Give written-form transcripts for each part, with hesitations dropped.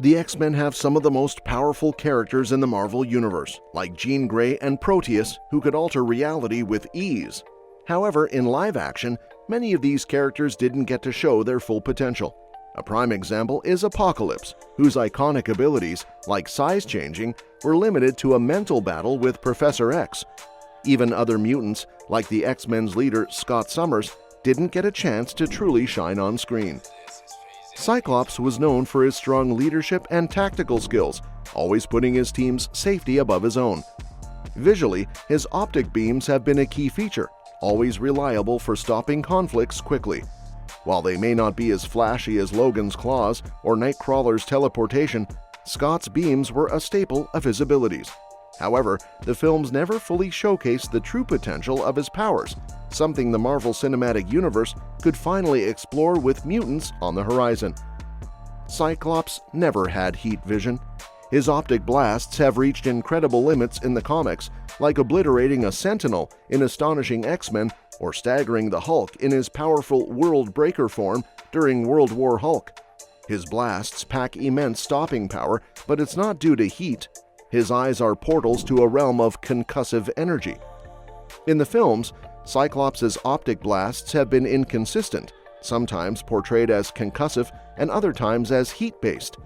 The X-Men have some of the most powerful characters in the Marvel Universe, like Jean Grey and Proteus, who could alter reality with ease. However, in live action, many of these characters didn't get to show their full potential. A prime example is Apocalypse, whose iconic abilities, like size changing, were limited to a mental battle with Professor X. Even other mutants, like the X-Men's leader Scott Summers, didn't get a chance to truly shine on screen. Cyclops was known for his strong leadership and tactical skills, always putting his team's safety above his own. Visually, his optic beams have been a key feature, always reliable for stopping conflicts quickly. While they may not be as flashy as Logan's claws or Nightcrawler's teleportation, Scott's beams were a staple of his abilities. However, the films never fully showcased the true potential of his powers, something the Marvel Cinematic Universe could finally explore with mutants on the horizon. Cyclops never had heat vision. His optic blasts have reached incredible limits in the comics, like obliterating a Sentinel in Astonishing X-Men or staggering the Hulk in his powerful World Breaker form during World War Hulk. His blasts pack immense stopping power, but it's not due to heat. His eyes are portals to a realm of concussive energy. In the films, Cyclops' optic blasts have been inconsistent, sometimes portrayed as concussive and other times as heat-based.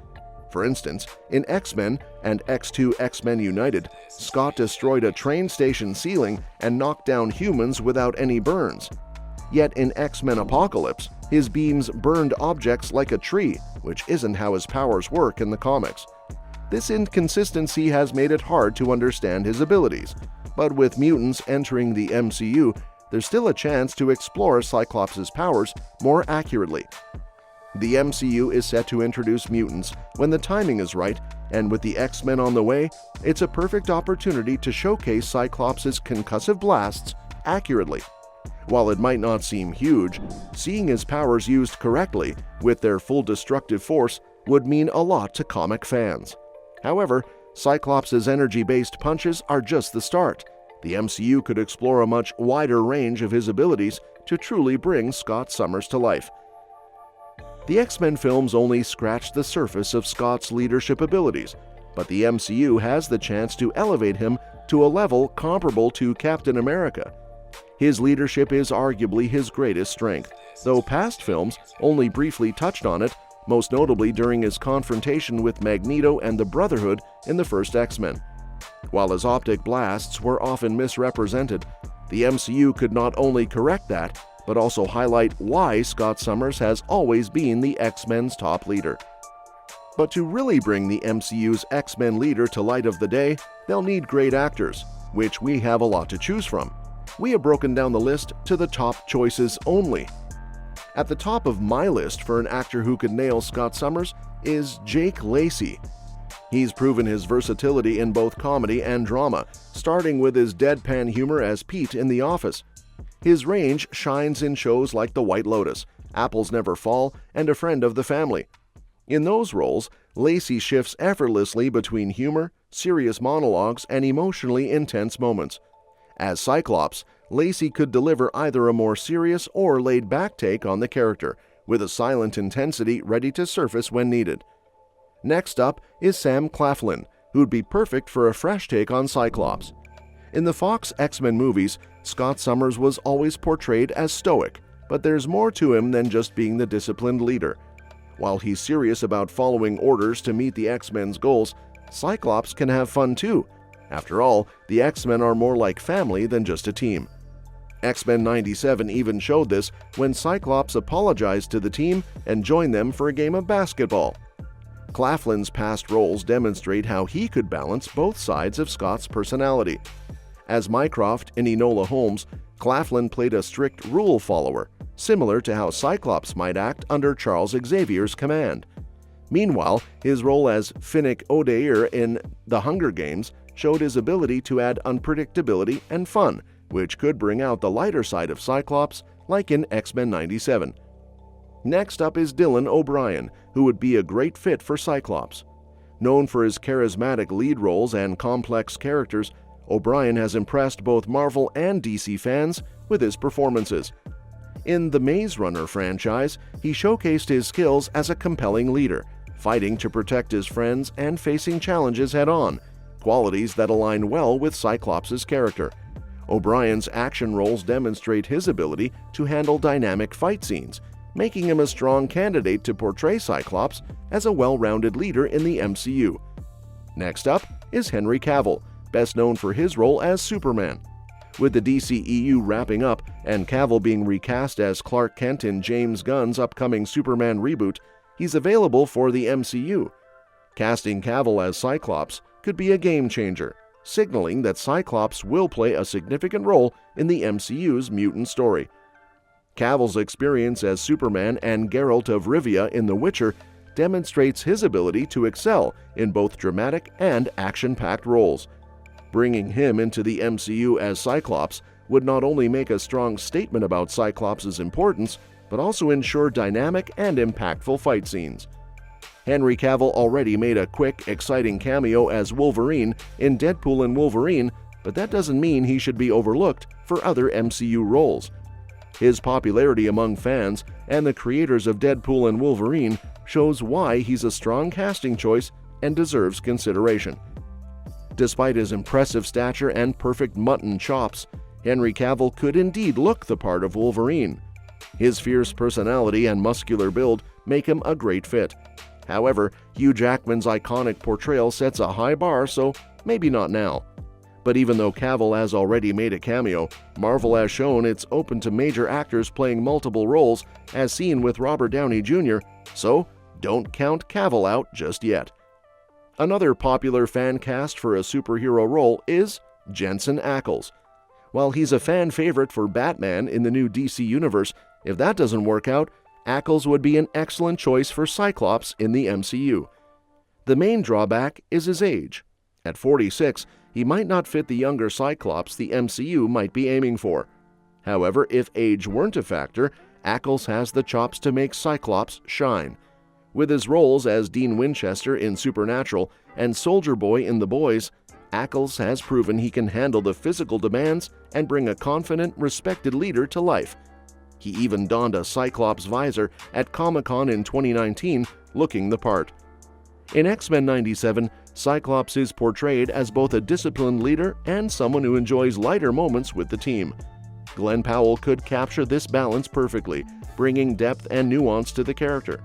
For instance, in X-Men and X2 X-Men United, Scott destroyed a train station ceiling and knocked down humans without any burns. Yet in X-Men Apocalypse, his beams burned objects like a tree, which isn't how his powers work in the comics. This inconsistency has made it hard to understand his abilities, but with mutants entering the MCU, there's still a chance to explore Cyclops' powers more accurately. The MCU is set to introduce mutants when the timing is right, and with the X-Men on the way, it's a perfect opportunity to showcase Cyclops' concussive blasts accurately. While it might not seem huge, seeing his powers used correctly, with their full destructive force, would mean a lot to comic fans. However, Cyclops' energy-based punches are just the start. The MCU could explore a much wider range of his abilities to truly bring Scott Summers to life. The X-Men films only scratched the surface of Scott's leadership abilities, but the MCU has the chance to elevate him to a level comparable to Captain America. His leadership is arguably his greatest strength, though past films only briefly touched on it, most notably during his confrontation with Magneto and the Brotherhood in the first X-Men. While his optic blasts were often misrepresented, the MCU could not only correct that, but also highlight why Scott Summers has always been the X-Men's top leader. But to really bring the MCU's X-Men leader to light of the day, they'll need great actors, which we have a lot to choose from. We have broken down the list to the top choices only. At the top of my list for an actor who could nail Scott Summers is Jake Lacy. He's proven his versatility in both comedy and drama, starting with his deadpan humor as Pete in The Office. His range shines in shows like The White Lotus, Apples Never Fall, and A Friend of the Family. In those roles, Lacy shifts effortlessly between humor, serious monologues, and emotionally intense moments. As Cyclops, Lacy could deliver either a more serious or laid-back take on the character, with a silent intensity ready to surface when needed. Next up is Sam Claflin, who'd be perfect for a fresh take on Cyclops. In the Fox X-Men movies, Scott Summers was always portrayed as stoic, but there's more to him than just being the disciplined leader. While he's serious about following orders to meet the X-Men's goals, Cyclops can have fun too. After all, the X-Men are more like family than just a team. X-Men 97 even showed this when Cyclops apologized to the team and joined them for a game of basketball. Claflin's past roles demonstrate how he could balance both sides of Scott's personality. As Mycroft in Enola Holmes, Claflin played a strict rule follower, similar to how Cyclops might act under Charles Xavier's command. Meanwhile, his role as Finnick Odair in The Hunger Games showed his ability to add unpredictability and fun, which could bring out the lighter side of Cyclops, like in X-Men 97. Next up is Dylan O'Brien, who would be a great fit for Cyclops. Known for his charismatic lead roles and complex characters, O'Brien has impressed both Marvel and DC fans with his performances. In the Maze Runner franchise, he showcased his skills as a compelling leader, fighting to protect his friends and facing challenges head-on, qualities that align well with Cyclops' character. OBrien's action roles demonstrate his ability to handle dynamic fight scenes, making him a strong candidate to portray Cyclops as a well-rounded leader in the MCU. Next up is Henry Cavill, best known for his role as Superman. With the DCEU wrapping up and Cavill being recast as Clark Kent in James Gunn's upcoming Superman reboot, he's available for the MCU. Casting Cavill as Cyclops could be a game-changer, signaling that Cyclops will play a significant role in the MCU's mutant story. Cavill's experience as Superman and Geralt of Rivia in The Witcher demonstrates his ability to excel in both dramatic and action-packed roles. Bringing him into the MCU as Cyclops would not only make a strong statement about Cyclops' importance, but also ensure dynamic and impactful fight scenes. Henry Cavill already made a quick, exciting cameo as Wolverine in Deadpool and Wolverine, but that doesn't mean he should be overlooked for other MCU roles. His popularity among fans and the creators of Deadpool and Wolverine shows why he's a strong casting choice and deserves consideration. Despite his impressive stature and perfect mutton chops, Henry Cavill could indeed look the part of Wolverine. His fierce personality and muscular build make him a great fit. However, Hugh Jackman's iconic portrayal sets a high bar, so maybe not now. But even though Cavill has already made a cameo, Marvel has shown it's open to major actors playing multiple roles, as seen with Robert Downey Jr., so don't count Cavill out just yet. Another popular fan cast for a superhero role is Jensen Ackles. While he's a fan favorite for Batman in the new DC Universe, if that doesn't work out, Ackles would be an excellent choice for Cyclops in the MCU. The main drawback is his age. At 46, he might not fit the younger Cyclops the MCU might be aiming for. However, if age weren't a factor, Ackles has the chops to make Cyclops shine. With his roles as Dean Winchester in Supernatural and Soldier Boy in The Boys, Ackles has proven he can handle the physical demands and bring a confident, respected leader to life. He even donned a Cyclops visor at Comic-Con in 2019, looking the part. In X-Men '97, Cyclops is portrayed as both a disciplined leader and someone who enjoys lighter moments with the team. Glenn Powell could capture this balance perfectly, bringing depth and nuance to the character.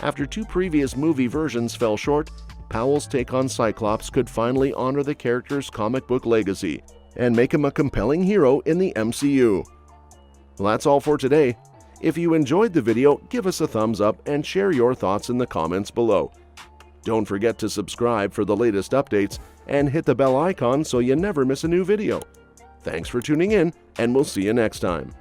After two previous movie versions fell short, Powell's take on Cyclops could finally honor the character's comic book legacy and make him a compelling hero in the MCU. Well, that's all for today. If you enjoyed the video, give us a thumbs up and share your thoughts in the comments below. Don't forget to subscribe for the latest updates and hit the bell icon so you never miss a new video. Thanks for tuning in, and we'll see you next time.